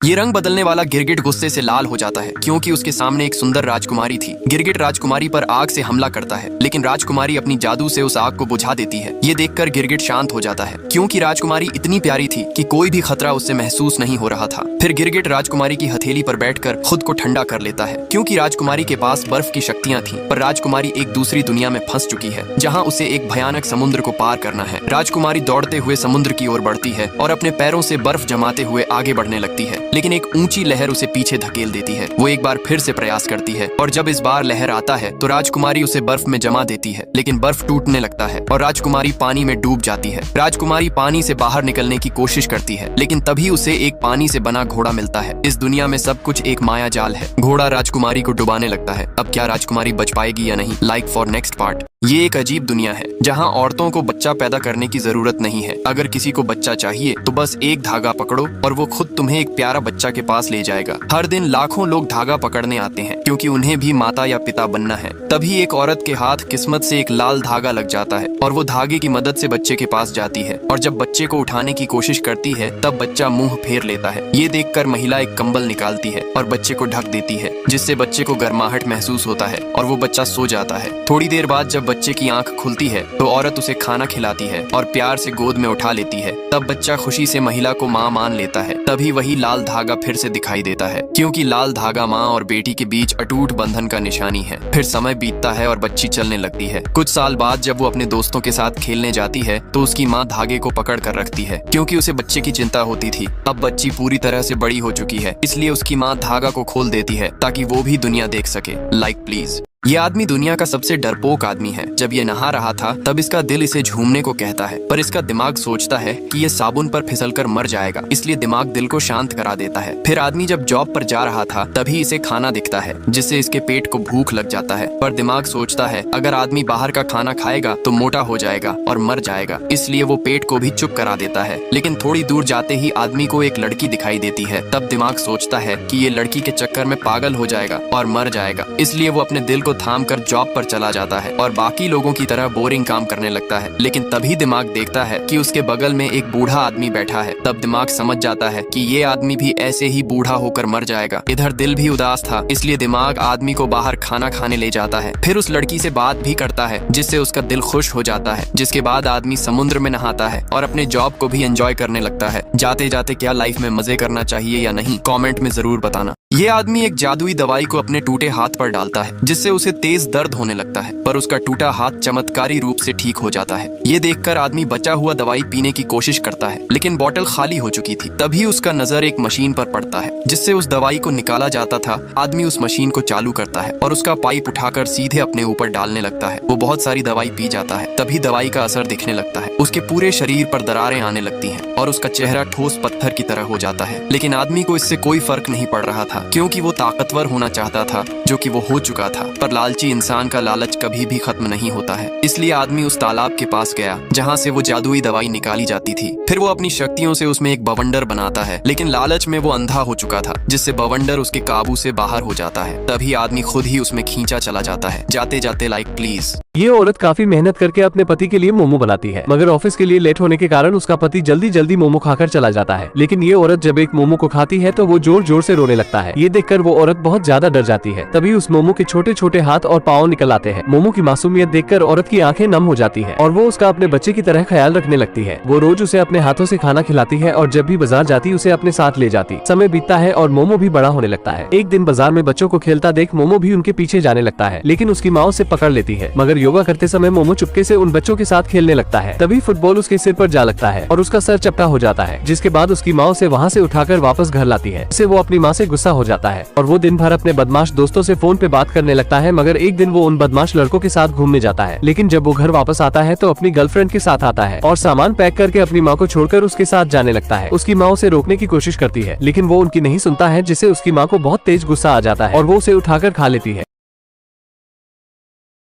ये रंग बदलने वाला गिरगिट गुस्से से लाल हो जाता है क्योंकि उसके सामने एक सुंदर राजकुमारी थी। गिरगिट राजकुमारी पर आग से हमला करता है, लेकिन राजकुमारी अपनी जादू से उस आग को बुझा देती है। ये देखकर गिरगिट शांत हो जाता है क्योंकि राजकुमारी इतनी प्यारी थी कि कोई भी खतरा उससे महसूस नहीं हो रहा था। फिर गिरगिट राजकुमारी की हथेली पर बैठकर खुद को ठंडा कर लेता है क्योंकि राजकुमारी के पास बर्फ की शक्तियां थी, पर राजकुमारी एक दूसरी दुनिया में फंस चुकी है जहाँ उसे एक भयानक समुद्र को पार करना है। राजकुमारी दौड़ते हुए समुद्र की ओर बढ़ती है और अपने पैरों से बर्फ जमाते हुए आगे बढ़ने लगती है, लेकिन एक ऊंची लहर उसे पीछे धकेल देती है। वो एक बार फिर से प्रयास करती है और जब इस बार लहर आता है तो राजकुमारी उसे बर्फ में जमा देती है, लेकिन बर्फ टूटने लगता है और राजकुमारी पानी में डूब जाती है। राजकुमारी पानी से बाहर निकलने की कोशिश करती है, लेकिन तभी उसे एक पानी से बना घोड़ा मिलता है। इस दुनिया में सब कुछ एक माया जाल है। घोड़ा राजकुमारी को डुबाने लगता है। अब क्या राजकुमारी बच पाएगी या नहीं? Like for next part. ये एक अजीब दुनिया है जहाँ औरतों को बच्चा पैदा करने की जरूरत नहीं है। अगर किसी को बच्चा चाहिए तो बस एक धागा पकड़ो और वो खुद तुम्हें एक प्यारा बच्चा के पास ले जाएगा। हर दिन लाखों लोग धागा पकड़ने आते हैं क्योंकि उन्हें भी माता या पिता बनना है। तभी एक औरत के हाथ किस्मत से एक लाल धागा लग जाता है और वो धागे की मदद से बच्चे के पास जाती है, और जब बच्चे को उठाने की कोशिश करती है तब बच्चा मुंह फेर लेता है। ये देखकर महिला एक कंबल निकालती है और बच्चे को ढक देती है, जिससे बच्चे को गर्माहट महसूस होता है और वो बच्चा सो जाता है। थोड़ी देर बाद जब बच्चे की आंख खुलती है तो औरत उसे खाना खिलाती है और प्यार से गोद में उठा लेती है। तब बच्चा खुशी से महिला को माँ मान लेता है। तभी वही लाल धागा फिर से दिखाई देता है क्योंकि लाल धागा माँ और बेटी के बीच अटूट बंधन का निशानी है। फिर समय बीतता है और बच्ची चलने लगती है। कुछ साल बाद जब वो अपने दोस्तों के साथ खेलने जाती है तो उसकी माँ धागे को पकड़ कर रखती है क्योंकि उसे बच्चे की चिंता होती थी। अब बच्ची पूरी तरह से बड़ी हो चुकी है, इसलिए उसकी माँ धागा को खोल देती है ताकि वो भी दुनिया देख सके। Like please. ये आदमी दुनिया का सबसे डरपोक आदमी है। जब ये नहा रहा था तब इसका दिल इसे झूमने को कहता है, पर इसका दिमाग सोचता है कि ये साबुन पर फिसलकर मर जाएगा, इसलिए दिमाग दिल को शांत करा देता है। फिर आदमी जब जॉब पर जा रहा था तभी इसे खाना दिखता है जिससे इसके पेट को भूख लग जाता है, पर दिमाग सोचता है अगर आदमी बाहर का खाना खाएगा तो मोटा हो जाएगा और मर जाएगा, इसलिए वो पेट को भी चुप करा देता है। लेकिन थोड़ी दूर जाते ही आदमी को एक लड़की दिखाई देती है। तब दिमाग सोचता है कि ये लड़की के चक्कर में पागल हो जाएगा और मर जाएगा, इसलिए वो अपने दिल को थाम कर जॉब पर चला जाता है और बाकी लोगों की तरह बोरिंग काम करने लगता है। लेकिन तभी दिमाग देखता है कि उसके बगल में एक बूढ़ा आदमी बैठा है। तब दिमाग समझ जाता है कि ये आदमी भी ऐसे ही बूढ़ा होकर मर जाएगा। इधर दिल भी उदास था, इसलिए दिमाग आदमी को बाहर खाना खाने ले जाता है। फिर उस लड़की से बात भी करता है जिससे उसका दिल खुश हो जाता है। जिसके बाद आदमी समुद्र में नहाता है और अपने जॉब को भी एंजॉय करने लगता है। जाते जाते क्या लाइफ में मजे करना चाहिए या नहीं, कमेंट में जरूर बताना। ये आदमी एक जादुई दवाई को अपने टूटे हाथ पर डालता है जिससे उसे तेज दर्द होने लगता है, पर उसका टूटा हाथ चमत्कारी रूप से ठीक हो जाता है। ये देखकर आदमी बचा हुआ दवाई पीने की कोशिश करता है, लेकिन बोतल खाली हो चुकी थी। तभी उसका नजर एक मशीन पर पड़ता है जिससे उस दवाई को निकाला जाता था। आदमी उस मशीन को चालू करता है और उसका पाइप उठाकर सीधे अपने ऊपर डालने लगता है। वो बहुत सारी दवाई पी जाता है। तभी दवाई का असर दिखने लगता है। उसके पूरे शरीर पर दरारें आने लगती हैं और उसका चेहरा ठोस पत्थर की तरह हो जाता है। लेकिन आदमी को इससे कोई फर्क नहीं पड़ रहा था क्योंकि वो ताकतवर होना चाहता था, जो कि वो हो चुका था। पर लालची इंसान का लालच कभी भी खत्म नहीं होता है, इसलिए आदमी उस तालाब के पास गया जहाँ से वो जादुई दवाई निकाली जाती थी। फिर वो अपनी शक्तियों से उसमें एक बवंडर बनाता है, लेकिन लालच में वो अंधा हो चुका था जिससे बवंडर उसके काबू से बाहर हो जाता है। तभी आदमी खुद ही उसमें खींचा चला जाता है। जाते जाते लाइक प्लीज। ये औरत काफी मेहनत करके अपने पति के लिए मोमो बनाती है, मगर ऑफिस के लिए लेट होने के कारण उसका पति जल्दी जल्दी मोमो खाकर चला जाता है। लेकिन ये औरत जब एक मोमो को खाती है तो वो जोर जोर से रोने लगता है। ये देखकर वो औरत बहुत ज्यादा डर जाती है। तभी उस मोमो के छोटे छोटे हाथ और पाँव निकल आते हैं। मोमो की मासूमियत देखकर औरत की आंखें नम हो जाती है और वो उसका अपने बच्चे की तरह ख्याल रखने लगती है। वो रोज उसे अपने हाथों से खाना खिलाती है और जब भी बाजार जाती उसे अपने साथ ले जाती। समय बीतता है और मोमो भी बड़ा होने लगता है। एक दिन बाजार में बच्चों को खेलता देख मोमो भी उनके पीछे जाने लगता है, लेकिन उसकी माँ उसे पकड़ लेती है। मगर योगा करते समय मोमो चुपके से उन बच्चों के साथ खेलने लगता है। तभी फुटबॉल उसके सिर पर जा लगता है और उसका सर चपटा हो जाता है, जिसके बाद उसकी माँ उसे वहाँ से उठाकर वापस घर लाती है। इससे वो अपनी माँ से गुस्सा हो जाता है और वो दिन भर अपने बदमाश दोस्तों से फोन पे बात करने लगता है। मगर एक दिन वो उन बदमाश लड़कों के साथ घूमने जाता है, लेकिन जब वो घर वापस आता है तो अपनी गर्लफ्रेंड के साथ आता है और सामान पैक करके अपनी माँ को छोड़कर उसके साथ जाने लगता है। उसकी माँ उसे रोकने की कोशिश करती है, लेकिन वो उनकी नहीं सुनता है, जिससे उसकी माँ को बहुत तेज गुस्सा आ जाता है और वो उसे उठाकर खा लेती है।